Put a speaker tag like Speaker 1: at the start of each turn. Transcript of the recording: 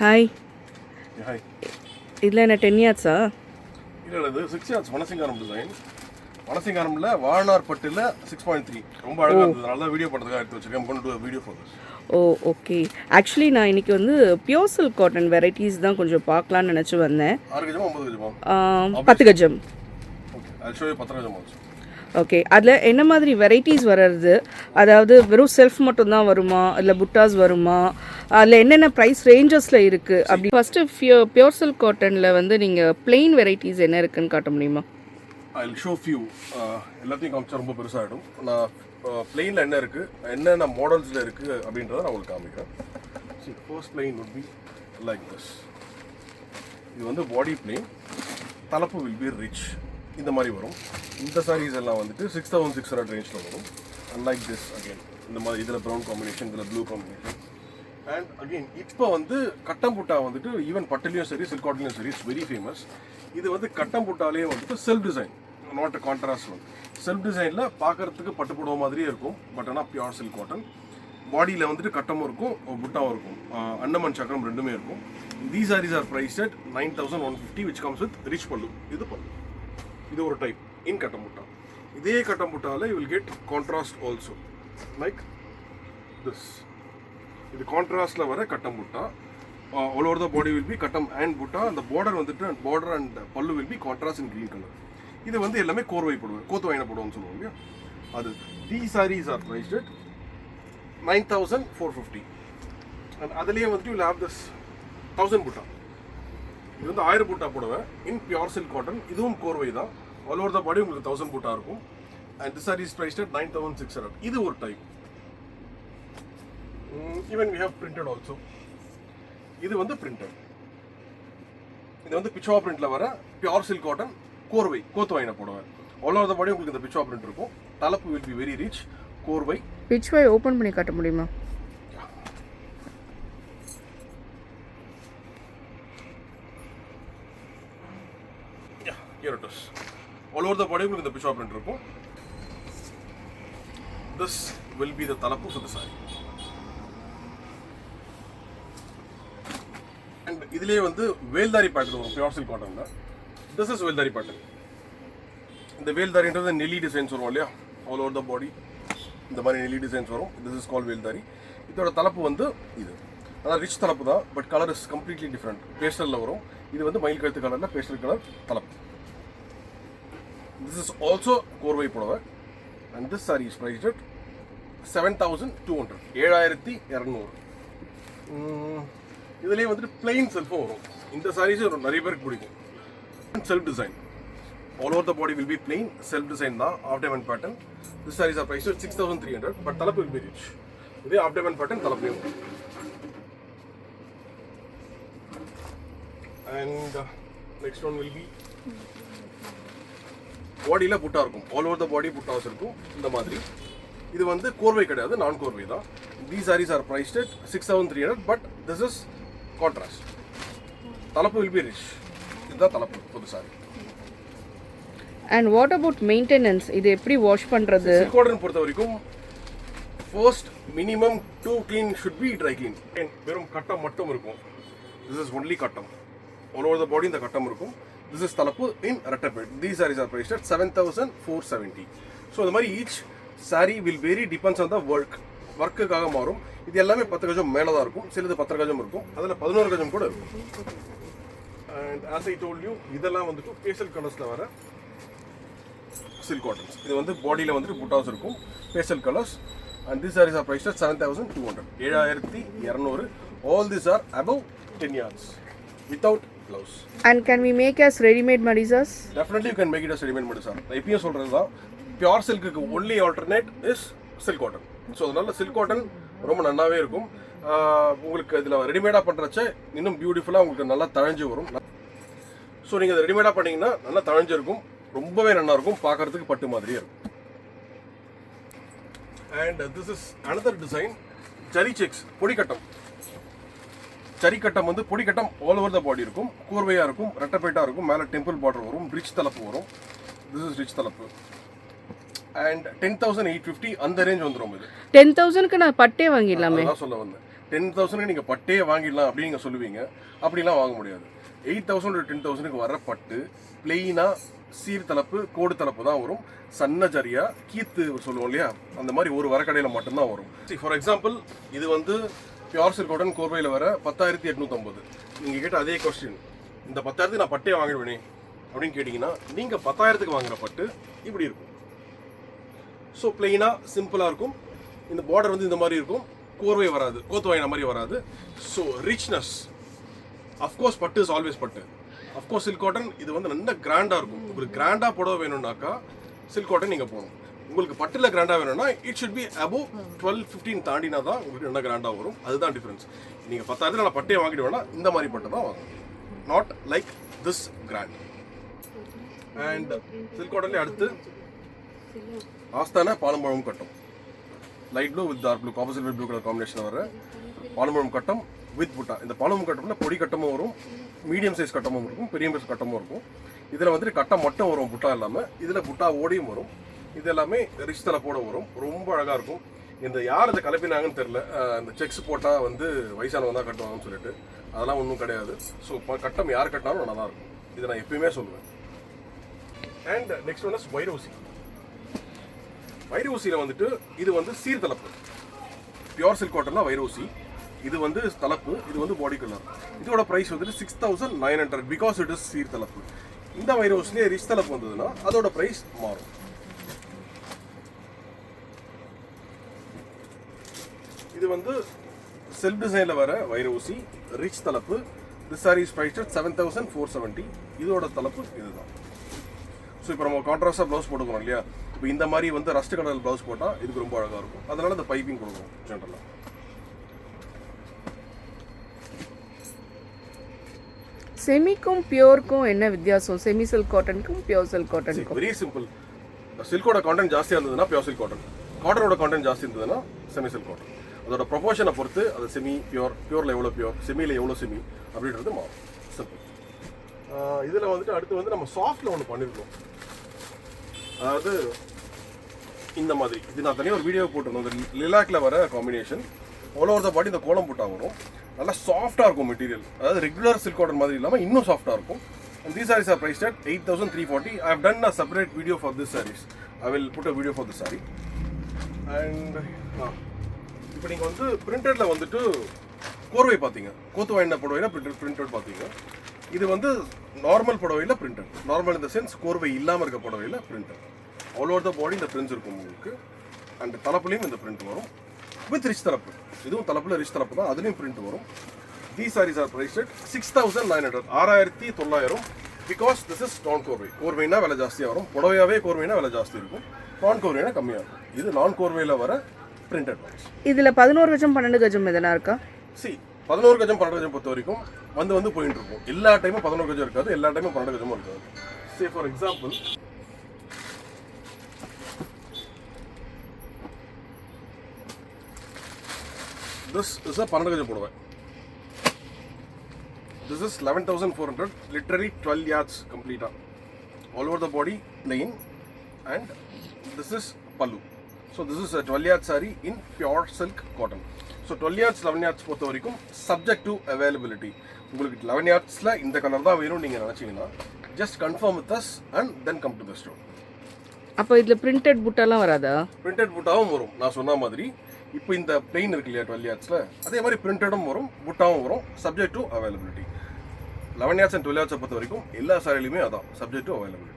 Speaker 1: Hi.
Speaker 2: Hi.
Speaker 1: இதில் என்ன 10 yards-ஆ?
Speaker 2: இல்லை இது 6 yards வனசிங்காரம் டிசைன். வனசிங்காரமில் வாழ்நார் பட்டில் 6.3 ரொம்ப அழகாக இருந்தது. அதனால தான் வீடியோ பண்ணுறதுக்காக எடுத்து வச்சிருக்கேன். கொண்டு do video for this.
Speaker 1: Oh okay. Actually நான் இன்றைக்கி வந்து பியோர் சில்க் காட்டன் வெரைட்டிஸ் தான் கொஞ்சம் பார்க்கலான்னு நினச்சி வந்தேன்.
Speaker 2: 6 கஜமா 9 கஜமா?
Speaker 1: 10 கஜம்.
Speaker 2: ஓகே, I'll show you 10 கஜம் ஆல்சோ.
Speaker 1: ஓகே, அதில் என்ன மாதிரி வெரைட்டிஸ் வர்றது? அதாவது வெறும் செல்ஃப் மட்டும்தான் வருமா, இல்லை புட்டாஸ் வருமா, அதில் என்னென்ன ப்ரைஸ் ரேஞ்சஸில் இருக்குது அப்படி? ஃபஸ்ட்டு பியோர் சில்க் காட்டனில் வந்து நீங்கள் பிளெயின் வெரைட்டிஸ் என்ன இருக்குதுன்னு காட்ட முடியுமா?
Speaker 2: I'll show few. எல்லாத்தையும் காமிச்சா ரொம்ப பெருசாகிடும். நான் பிளெயினில் என்ன இருக்குது, என்னென்ன மாடல்ஸில் இருக்குது அப்படின்றத நான் உங்களுக்கு காமிக்கிறேன். See, the first plain would be like this. இது வந்து பாடி பிளெயின், தலைப்பு வில் பி ரிச். இந்த மாதிரி வரும். இந்த சாரீஸ் எல்லாம் வந்துட்டு 6600 ரேஞ்சில் வரும். அன்லைக் திஸ் அகெயின் இந்த மாதிரி இதில் ப்ரௌன் காம்பினேஷன், இதில் ப்ளூ காம்பினேஷன். அண்ட் அகெயின் இப்போ வந்து கட்டம்புட்டா வந்துட்டு ஈவன் பட்டுலையும் சரி சில்க் காட்டன்லையும் சரி இட்ஸ் வெரி ஃபேமஸ். இது வந்து கட்டம்புட்டாலே வந்துட்டு self design, not a contrast one. Self டிசைனில் பார்க்குறதுக்கு பட்டு புடவை மாதிரியே இருக்கும். பட் ஆனால் பியூர் சில்க் காட்டன். பாடியில் வந்துட்டு கட்டமும் இருக்கும், புட்டாவும் இருக்கும், அன்னமன் சக்கரம் ரெண்டுமே இருக்கும். These saris are price at 9150 which comes with rich பல்லு. இது பல்லு. இது ஒரு டைப் இன் கட்டம்புட்டா. இதே கட்டம்புட்டாவில் you will get contrast also like this. இது கான்ட்ராஸ்டில் வர கட்டம்புட்டா. All over the body will be kattam and butta. அந்த பார்டர் வந்துட்டு border and pallu will be contrast in green colour. இது வந்து எல்லாமே கோர்வை போடுவேன், கோத்து வாயின போடுவோம்னு சொல்லுவோம் இல்லையா அது. These saris are priced at 9450. And அதுலேயே வந்துட்டு வில் ஹேவ் திஸ் 1000 புட்டா. இது வந்து 1000 புட்டா போடுவேன் இன் பியூர் சில்க் காட்டன். இதுவும் கோர்வை தான். ஆல் ஓவர் த பாடி உங்களுக்கு 1000 புட்டா இருக்கும். And this saris priced at 9600. இது ஒரு type. Even we have printed also. இது வந்து பிரிண்டட். இது வந்து பிச்சுவா பிரிண்ட்ல வர பியூர் சில்க் காட்டன் கோர்வை, கோத்து வாயின போடுவேன். ஆல் ஓவர் த பாடி உங்களுக்கு இந்த பிச்சுவா பிரிண்ட் இருக்கும். தலைப்பு வில் பி வெரி ரிச், கோர்வை.
Speaker 1: பிச்சுவை ஓப்பன் பண்ணி காட்ட முடியுமா?
Speaker 2: Here it is. All over the body உங்களுக்கு இந்த பிச்சுவா பிரிண்ட் இருக்கும். This will be the தலைப்பு for the saree. And இதுலயே வந்து வேல்தாரி பேட்டர்ன் வரும் பியூர் சில்க் காட்டன்ல. This is veldhari pattern. இந்த வேல்தாரின்றது நெல்லி டிசைன்ஸ் வரும் இல்லையா, ஆல் ஓவர் த பாடி இந்த மாதிரி நெல்லி டிசைன்ஸ் வரும். This is called வேல்தாரி. இதோட தலைப்பு வந்து இது. அதான் ரிச் தலைப்பு தான், but colour is completely different. பேஸ்டலில் வரும். இது வந்து மயில் கழுத்து கலரில் பேஸ்டல் கலர் தலைப்பு. This is also கோர்வை புடவை. And this saree is priced at 7200. 7200. இதுலேயே வந்துட்டு பிளெயின் செல்ஃபும் வரும். இந்த சாரீஸ் நிறைய பேருக்கு பிடிக்கும். Self design. All over the body will be plain, self design தான், half diamond pattern. This sarees are priced at 6300. But thalaippu will be rich. இதே ஆஃப் டைமண்ட் பேட்டர்ன் தலைப்புலையும் வரும். And next one will be பாடியில் புட்டா இருக்கும். ஆல் ஓவர் த பாடி புட்டாஸ் இருக்கும் இந்த மாதிரி. இது வந்து கோர்வை கிடையாது, நான் கோர்வை தான். These saris are priced at 6300. But this is contrast. தலைப்பு வில் பி ரிச். இதுதான் தலைப்பு புது sari.
Speaker 1: And what about maintenance? இது எப்படி வாஷ் பண்ணுறது?
Speaker 2: சில்க் காட்டன் பொறுத்த வரைக்கும் first minimum 2 clean should be dry clean. வெறும் கட்டம் மட்டும் இருக்கும். திஸ் இஸ் ஒன்லி கட்டம். ஆல் ஓவர் த பாடி இந்த கட்டம் இருக்கும். This is தலைப்பு in readymade. These sarees are priced at 7470. So இந்த மாதிரி each saree will vary depends on the work. ஒர்க்குக்காக மாறும். இது எல்லாமே 10 கஜம் மேலே தான் இருக்கும். சிலது 10 கஜம் இருக்கும். அதில் 11 கஜம் கூட இருக்கும். And as I told you, இதெல்லாம் வந்துட்டு பேஸ்டல் கலர்ஸில் வர சில்க் காட்டன்ஸ். இது வந்து பாடியில் வந்துட்டு புட்டாஸ் இருக்கும், pastel colours. And these sarees are priced at 7200. 7200. All these are above 10 yards without blouse.
Speaker 1: And can we make as readymade madisars?
Speaker 2: Definitely you can make it as readymade madisar. நான் எப்பயும் சொல்கிறது தான், pure silk only alternate is silk cotton. So அதனால silk cotton ரொம்ப நல்லாவே இருக்கும். உங்களுக்கு இதில் ரெடிமேடாக பண்ணுறச்ச இன்னும் பியூட்டிஃபுல்லாக உங்களுக்கு நல்லா தழைஞ்சு வரும். ஸோ நீங்கள் அதை ரெடிமேடாக பண்ணிங்கன்னா நல்லா தழைஞ்சு இருக்கும், ரொம்பவே நல்லா இருக்கும், பார்க்குறதுக்கு பட்டு மாதிரியே இருக்கும். And this is another design, zari checks பொடிக்கட்டம். சரிக்கட்டம் வந்து பொடிக்கட்டம் ஆல் ஓவர் த பாடி இருக்கும், கோர்வையாக இருக்கும், ரெட்டப்பேட்டாக இருக்கும், மேலே டெம்பிள் பார்டர் வரும், ரிச் தலைப்பு வரும். திஸ் இஸ் ரிச் தலைப்பு. அண்ட் 10,850 அந்த ரேஞ்ச் வந்துடும். இது
Speaker 1: 10,000க்கு நான் பட்டே வாங்கிடலாமே.
Speaker 2: அதான் சொல்ல வந்தேன். 10,000 நீங்கள் பட்டே வாங்கிடலாம் அப்படின்னு நீங்கள் சொல்லுவீங்க. அப்படிலாம் வாங்க முடியாது. 8,000 to 10,000 வர பட்டு பிளெயினாக சீர்தலப்பு கோடு தலப்பு தான் வரும். சன்ன ஜரியா கீத்து சொல்லுவோம் இல்லையா, அந்த மாதிரி ஒரு வரக்கடையில் மட்டும்தான் வரும். ஃபார் எக்ஸாம்பிள் இது வந்து பியூர் சில்க் காட்டன் கோர்வையில் வர 10,850. நீங்கள் கேட்ட அதே கொஸ்டின், இந்த 10,000 நான் பட்டே வாங்கிடுவேனே அப்படின்னு கேட்டிங்கன்னா, நீங்கள் 10,000 வாங்குற பட்டு இப்படி இருக்கும். ஸோ பிளெயினாக சிம்பிளாக இருக்கும். இந்த பார்டர் வந்து இந்த மாதிரி இருக்கும். கோர்வை வராது, கோத்து வாங்கின மாதிரி வராது. ஸோ ரிச்னஸ், அஃப்கோர்ஸ் பட்டு இஸ் ஆல்வேஸ் பட்டு. அஃப்கோர்ஸ் சில்க் காட்டன் இது வந்து நல்ல கிராண்டாக இருக்கும். உங்களுக்கு கிராண்டாக புடவை வேணும்னாக்கா சில்க் காட்டன் நீங்கள் போகணும். உங்களுக்கு பட்டில் கிராண்டாக வேணும்னா இட் ஷுட் பி அபோவ் 12-15 தாண்டினா தான் உங்களுக்கு நல்ல கிராண்டாக வரும். அதுதான் டிஃப்ரென்ஸ். நீங்கள் 10,000 நான் பட்டையை வாங்கிட்டு வேணா இந்த மாதிரி பட்டு தான் வாங்கணும். Not like this grand. And silk காட்டன்லேயே அடுத்து ஆஸ்தான பாலம்பழம் கட்டம், light blue with dark blue, copper blue colour combination வர பாலம்பழம் கட்டம் வித் புட்டா. இந்த பாலம்பழம் கட்டம்ல பொடி கட்டமும் வரும், மீடியம் சைஸ் கட்டமும் இருக்கும், பெரிய சைஸ் கட்டமும் இருக்கும். இதில் வந்துட்டு கட்டம் மட்டும் வரும், புட்டா இல்லாமல். இதில் புட்டா ஓடியும் வரும். இது எல்லாமே ரிச் தலப்போட வரும். ரொம்ப அழகாக இருக்கும். இந்த யார் இதை கலப்பினாங்கன்னு தெரில. இந்த செக்ஸ் போட்டால் வந்து வயசானவங்க தான் கட்டுவாங்கன்னு சொல்லிட்டு அதெல்லாம் ஒன்றும் கிடையாது. ஸோ கட்டம் யார் கட்டினாலும் நல்லா தான் இருக்கும். இதை நான் எப்பயுமே சொல்லுவேன். And next one is vairosi. வைரோசியில் வந்துட்டு இது வந்து சீர்தலப்பு. Pure silk காட்டன்ல வைரோசி. இது வந்து தலப்பு, இது வந்து பாடி கலர். இதோட ப்ரைஸ் வந்துட்டு 6,900 பிகாஸ் இட் இஸ் சீர்தலப்பு. இந்த வைரோஸ்லேயே ரிச் தலப்பு வந்ததுன்னா அதோட ப்ரைஸ் மாறும். இது வந்து செல்ஃப் டிசைனில் வர வைரோசி ரிச் தலப்பு. This sarees price 7,470. இதோட தலப்பு இதுதான். ஸோ இப்போ நம்ம கான்ட்ராஸ்டாக ப்ளவுஸ் போட்டுக்கிறோம் இல்லையா, இப்போ இந்த மாதிரி வந்து ரஸ்ட் கலர் ப்ளவுஸ் போட்டால் இதுக்கு ரொம்ப அழகாக இருக்கும். அதனால இந்த பைப்பிங் கொடுக்குறோம் ஜென்ரலாக.
Speaker 1: செமிக்கும் பியூருக்கும் என்ன வித்தியாசம்? செமி சில்க் காட்டனுக்கும் பியூர் சில்க் காட்டனுக்கும்?
Speaker 2: Very simple. சில்கோட கான்டென்ட் ஜாஸ்தியாக இருந்ததுன்னா பியூர் சில்க் காட்டன், காட்டனோட கான்டென்ட் ஜாஸ்தி இருந்ததுன்னா செமி சில்க் காட்டன். அதோட ப்ரொபோர்ஷனை பொறுத்து அது செமி பியூர், பியூரில் எவ்வளோ பியூர், செமியில் எவ்வளோ செமி அப்படின்றது மாறும். சிம்பிள். இதில் வந்துட்டு அடுத்து வந்து நம்ம சாஃப்டில் ஒன்று பண்ணியிருக்கோம். அதாவது இந்த மாதிரி இது நான் தனியாக ஒரு வீடியோ போட்டிருந்தோம். இந்த லிலாக்கில் வர combination all over the body இந்த கோலம் போட்டா வரும். நல்லா சாஃப்டாக இருக்கும் மெட்டீரியல். அதாவது ரெகுலர் சில்க் காட்டன் மாதிரி இல்லாமல் இன்னும் சாஃப்டாக இருக்கும். And these sarees are priced at 8,340. I have done a separate video for this sarees. I will put a video for this saree. And இப்போ நீங்கள் வந்து பிரிண்டடில் வந்துட்டு கோர்வை பார்த்தீங்க, கோத்து வாங்கின புடவைனா பிரிண்டட் பார்த்தீங்க. இது வந்து நார்மல் புடவையில் பிரிண்டட். நார்மல் இந்த சென்ஸ் கோர்வை இல்லாமல் இருக்க புடவையில் printed. All over the body இந்த பிரிண்ட்ஸ் இருக்கும் உங்களுக்கு. அண்ட் தலப்புலையும் இந்த பிரிண்ட் வரும் வித் ரிச் தலப்பு. இதுவும் தலப்பில் ரிச் தலப்பு தான், அதுலேயும் பிரிண்ட் வரும். These sarees are priced at 6,900. 6,900 because this is non கோர்வை. கோர்வைனா விலை ஜாஸ்தியாக வரும். புடவையாவே கோர்வைனா விலை ஜாஸ்தி இருக்கும், நான் கோர்வைனா கம்மியாக இருக்கும். இது நான் கோர்வையில் வர பிரிண்டட் ப்ரைஸ்.
Speaker 1: இதில் 11 கஜம் 12 கஜம் எதனா இருக்கா?
Speaker 2: 11 கஜம் 12 கஜம் பொறுத்த வரைக்கும் வந்து போயிட்டு இருக்கும். எல்லா டைமும் 11 கஜம் இருக்காது, எல்லா டைமும் 12 கஜமும் இருக்காது. Say for example, this is a 12 கஜம் புடவை. This is 11,400, literally 12 yards complete. All over the body plain, and this is pallu. So this is a 12 yard saree in pure silk cotton. So 12 yards 11 yards பொறுத்த வரைக்கும் subject to availability. உங்களுக்கு 11 yardsல இந்த colour தான் வேணும் நீங்க நினைச்சீங்கன்னா just confirm with us and then come to the store.
Speaker 1: அப்போ இதில் பிரிண்டட் புட்டாலாம் வராதா? பிரிண்டட்
Speaker 2: புட்டாவும் வரும் நான் சொன்ன மாதிரி. இப்போ இந்த பிளெயின் இருக்கு இல்லையா 12 yardsல, அதே மாதிரி பிரிண்டடும் வரும், புட்டாவும் வரும், subject to availability. 11 yards and 12 yards பொறுத்த வரைக்கும் எல்லா சாரிலையுமே அதான் subject to availability.